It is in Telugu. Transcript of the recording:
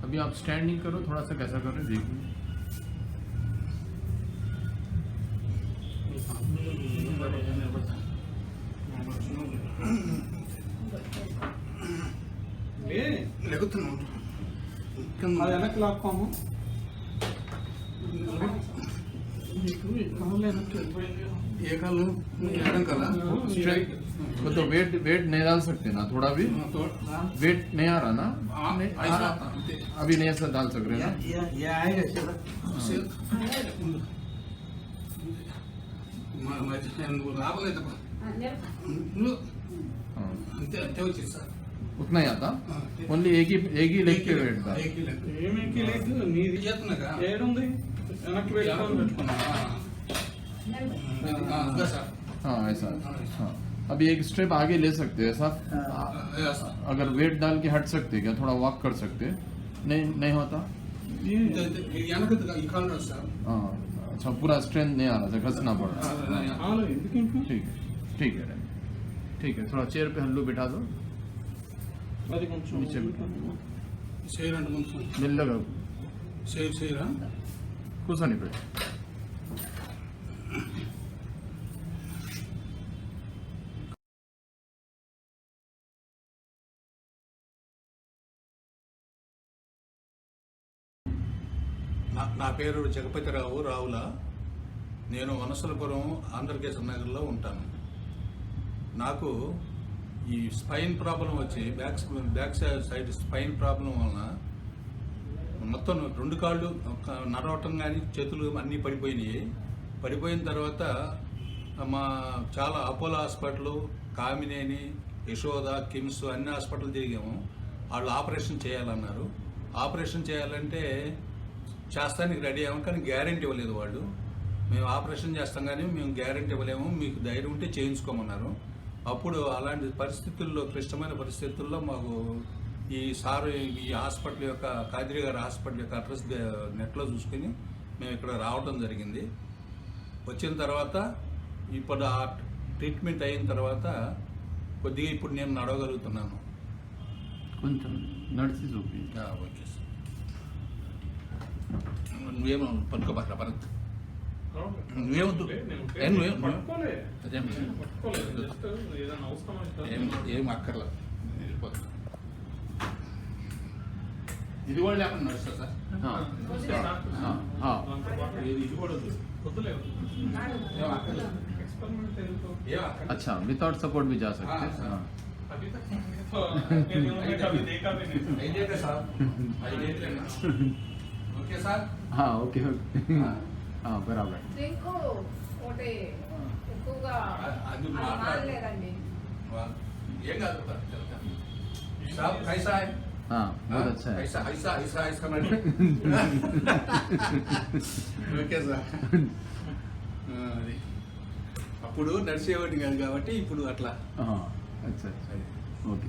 अभी आप स्टैंडिंग करो, थोड़ा सा कैसा कर रहे हैं देखिए। అది వెనక్కి లాక్కోము ये काल एडम काला स्ट्रेट वो तो वेट नहीं डाल सकते ना, थोड़ा भी वेट नहीं आ रहा ना, नहीं, अभी नहीं ऐसा डाल सक रहे ना। ये आएगा चला రాబలేదు అంతే అంతే వచ్చేది సార్ उतना ही आता, ओनली एक ही लेग के वेट था। ఏమేకి లేదు నీది చేస్తున్నాగా ఏడుంది వెనక్కి పెట్టుకున్నా हाँ ऐसा, हाँ अभी एक स्टेप आगे ले सकते हैं ऐसा, अगर वेट डाल के हट सकते क्या, थोड़ा वॉक कर सकते, नहीं होता। हाँ अच्छा, पूरा स्ट्रेंथ नहीं आ रहा था, घसना पड़ रहा। ठीक है ठीक है ठीक है, थोड़ा चेयर पे हल्लू बिठा दो, అది కొంచెం नीचे చేయాలంటే ముందు మెల్లగా చేయరా కూర్చొని పెట్టి నా పేరు జగపతిరావు రావుల. నేను వనసలపురం ఆంధ్రకేశ్ నగర్లో ఉంటాను. నాకు ఈ స్పైన్ ప్రాబ్లం వచ్చి బ్యాక్ సైడ్ స్పైన్ ప్రాబ్లం వలన మొత్తం రెండు కాళ్ళు నడవటం కానీ చేతులు అన్నీ పడిపోయినాయి. పడిపోయిన తర్వాత మా చాలా అపోలో హాస్పిటల్, కామినేని, యశోద, కిమ్స్ అన్ని హాస్పిటల్ తిరిగాము. వాళ్ళు ఆపరేషన్ చేయాలన్నారు. ఆపరేషన్ చేయాలంటే చేస్తానికి రెడీ అయ్యాము, కానీ గ్యారెంటీ ఇవ్వలేదు వాళ్ళు. మేము ఆపరేషన్ చేస్తాం కానీ మేము గ్యారెంటీ ఇవ్వలేము, మీకు ధైర్యం ఉంటే చేయించుకోమన్నారు. అప్పుడు అలాంటి పరిస్థితుల్లో, క్లిష్టమైన పరిస్థితుల్లో మాకు ఈ హాస్పిటల్ యొక్క కాదిరి గారి హాస్పిటల్ యొక్క అడ్రస్ నెట్లో చూసుకుని మేము ఇక్కడ రావడం జరిగింది. వచ్చిన తర్వాత ఇప్పుడు ఆ ట్రీట్మెంట్ అయిన తర్వాత కొద్దిగా ఇప్పుడు నేను నడవగలుగుతున్నాను. కొంచెం నడిచి చూపి. ఓకే సార్, నువ్వేమో పనుకోబాక భరత్, నువ్వేమొద్దు ఏం అక్కర్లా, ఇది కూడా లేకుండా నడుస్తా సార్. ఇది కూడా अच्छा विदाउट सपोर्ट भी जा सकते हैं। Okay sir. हाँ ओके हाँ बराबर। అది మాట్లాడలేదండి. ఏం కాదు సార్, కైసా हाँ बहुत अच्छा है। ऐसा ऐसा ऐसा ऐसा ఓకే సార్. అది అప్పుడు నడిచేవాడిని కాదు కాబట్టి ఇప్పుడు అట్లా. हाँ अच्छा अच्छा ओके।